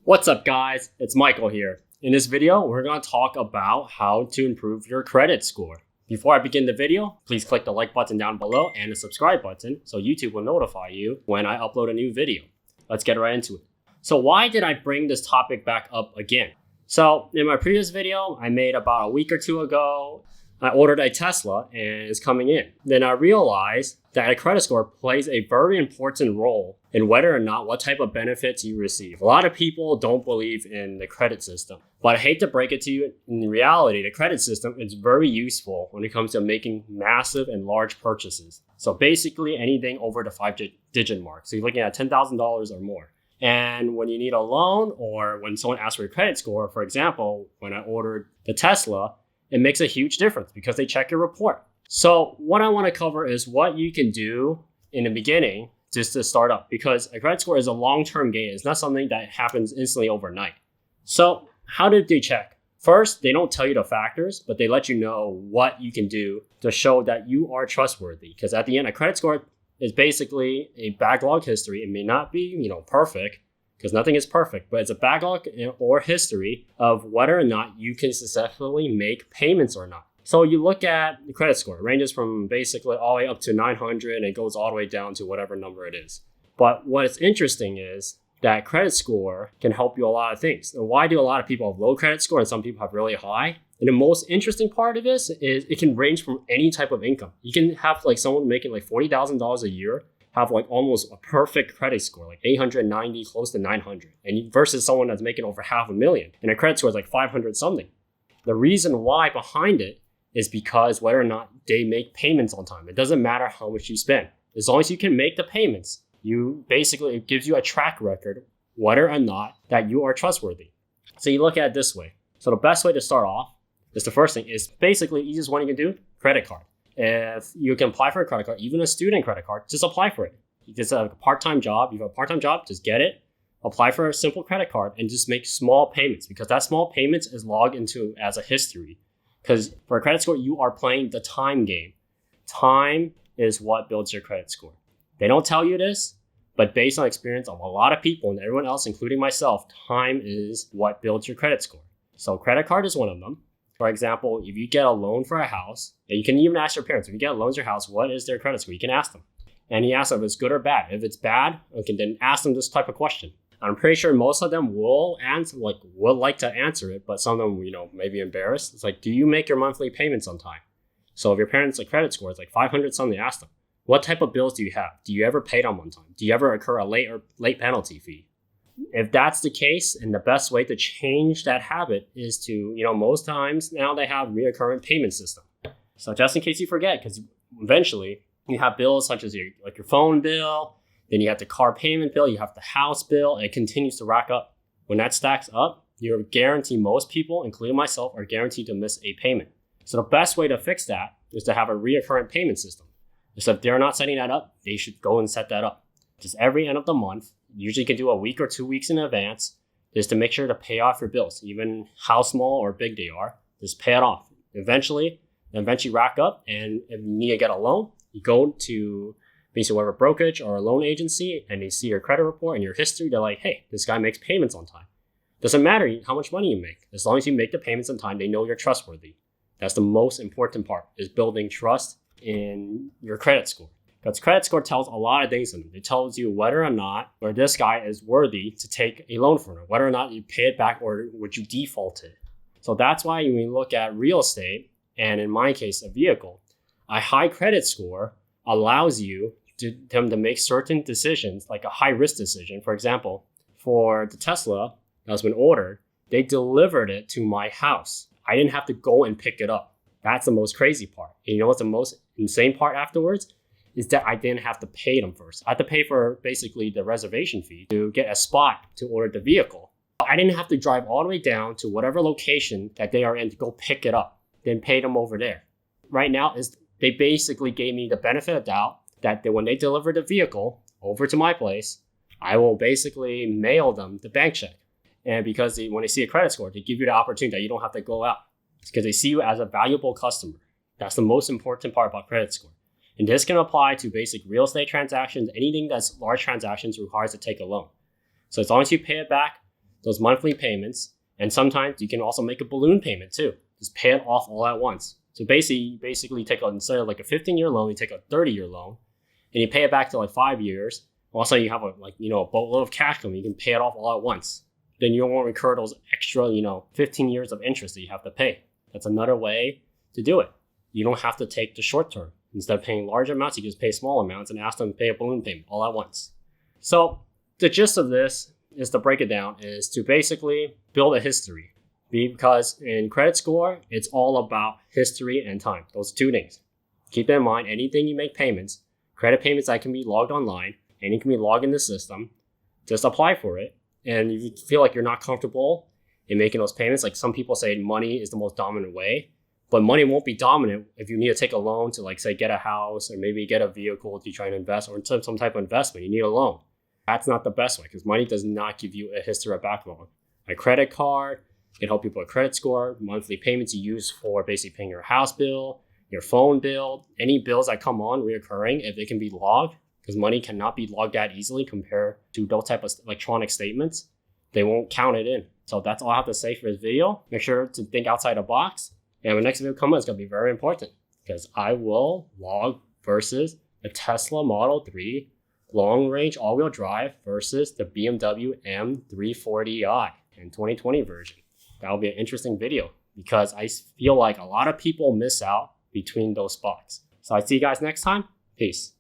What's up, guys? It's Michael here. In this video, we're going to talk about how to improve your credit score. Before I begin the video, please click the like button down below and the subscribe button so YouTube will notify you when I upload a new video. Let's get right into it. So why did I bring this topic back up again? So in my previous video I made about a week or two ago, I ordered a Tesla and it's coming in. Then I realized that a credit score plays a very important role in whether or not what type of benefits you receive. A lot of people don't believe in the credit system, but I hate to break it to you, in reality, the credit system is very useful when it comes to making massive and large purchases. So basically anything over the 5-digit mark. So you're looking at $10,000 or more. And when you need a loan or when someone asks for your credit score, for example, when I ordered the Tesla, it makes a huge difference because they check your report. So what I want to cover is what you can do in the beginning just to start up, because a credit score is a long-term gain. It's not something that happens instantly overnight. So how did they check? First, they don't tell you the factors, but they let you know what you can do to show that you are trustworthy. Because at the end, a credit score is basically a backlog history. It may not be, perfect, because nothing is perfect, but it's a backlog or history of whether or not you can successfully make payments or not. So you look at the credit score. It ranges from basically all the way up to 900 and it goes all the way down to whatever number it is. But what's interesting is that credit score can help you a lot of things. And why do a lot of people have low credit score and some people have really high? And the most interesting part of this is it can range from any type of income. You can have someone making $40,000 a year have almost a perfect credit score, 890, close to 900, and versus someone that's making over $500,000 and a credit score is 500 something. The reason why behind it is because whether or not they make payments on time. It doesn't matter how much you spend. As long as you can make the payments, it gives you a track record whether or not that you are trustworthy. So you look at it this way. So the best way to start off is the first thing is basically easiest one you can do, credit card. If you can apply for a credit card, even a student credit card, just apply for it. You just have a part-time job. You have a part-time job, just get it, apply for a simple credit card, and just make small payments because that small payments is logged into as a history. Because for a credit score, you are playing the time game. Time is what builds your credit score. They don't tell you this, but based on experience of a lot of people and everyone else, including myself, time is what builds your credit score. So credit card is one of them. For example, if you get a loan for a house, and you can even ask your parents, if you get a loan for your house, what is their credit score? You can ask them. And you ask them if it's good or bad. If it's bad, okay, then ask them this type of question. I'm pretty sure most of them will answer, would like to answer it, but some of them, may be embarrassed. It's do you make your monthly payments on time? So if your parents' credit score is 500 something, ask them, what type of bills do you have? Do you ever pay them on time? Do you ever incur a late penalty fee? If that's the case, and the best way to change that habit is to, most times now they have reoccurring payment system. So just in case you forget, because eventually you have bills such as your phone bill, then you have the car payment bill, you have the house bill, and it continues to rack up. When that stacks up, you're guaranteed, most people, including myself, are guaranteed to miss a payment. So the best way to fix that is to have a reoccurring payment system. So if they're not setting that up, they should go and set that up. Just every end of the month, usually you can do a week or 2 weeks in advance, just to make sure to pay off your bills, even how small or big they are, just pay it off. Eventually rack up, and if you need to get a loan, you go to basically whatever brokerage or a loan agency, and they see your credit report and your history. They're like, hey, this guy makes payments on time. Doesn't matter how much money you make. As long as you make the payments on time, they know you're trustworthy. That's the most important part, is building trust in your credit score. Because credit score tells a lot of things in them. It tells you whether or not this guy is worthy to take a loan from you, whether or not you pay it back or would you default it. So that's why when you look at real estate, and in my case, a vehicle, a high credit score allows them to make certain decisions, like a high risk decision. For example, for the Tesla that's been ordered, they delivered it to my house. I didn't have to go and pick it up. That's the most crazy part. And you know what's the most insane part afterwards? Is that I didn't have to pay them first. I had to pay for basically the reservation fee to get a spot to order the vehicle. I didn't have to drive all the way down to whatever location that they are in to go pick it up, then pay them over there. Right now, they basically gave me the benefit of doubt that when they deliver the vehicle over to my place, I will basically mail them the bank check. And because when they see a credit score, they give you the opportunity that you don't have to go out. It's because they see you as a valuable customer. That's the most important part about credit score. And this can apply to basic real estate transactions. Anything that's large transactions requires to take a loan. So as long as you pay it back, those monthly payments. And sometimes you can also make a balloon payment too. Just pay it off all at once. So basically take instead of like a 15-year loan, you take a 30-year loan and you pay it back to like 5 years. Also, you have a boatload of cash coming. You can pay it off all at once. Then you won't incur those extra, 15 years of interest that you have to pay. That's another way to do it. You don't have to take the short term. Instead of paying large amounts, you just pay small amounts and ask them to pay a balloon payment all at once. So the gist of this is to break it down is to basically build a history. Because in credit score, it's all about history and time. Those two things. Keep in mind, anything you make payments, credit payments that can be logged online, and you can be logged in the system, just apply for it. And if you feel like you're not comfortable in making those payments, like some people say money is the most dominant way, but money won't be dominant if you need to take a loan to like say get a house or maybe get a vehicle to try and invest or some type of investment. You need a loan. That's not the best way because money does not give you a history of backlog. A credit card can help you put a credit score, monthly payments you use for basically paying your house bill, your phone bill, any bills that come on reoccurring, if they can be logged, because money cannot be logged that easily compared to those type of electronic statements, they won't count it in. So that's all I have to say for this video. Make sure to think outside the box. And when next video comes, it's going to be very important because I will log versus the Tesla Model 3 long-range all-wheel drive versus the BMW M340i in 2020 version. That'll be an interesting video because I feel like a lot of people miss out between those spots. So I see you guys next time. Peace.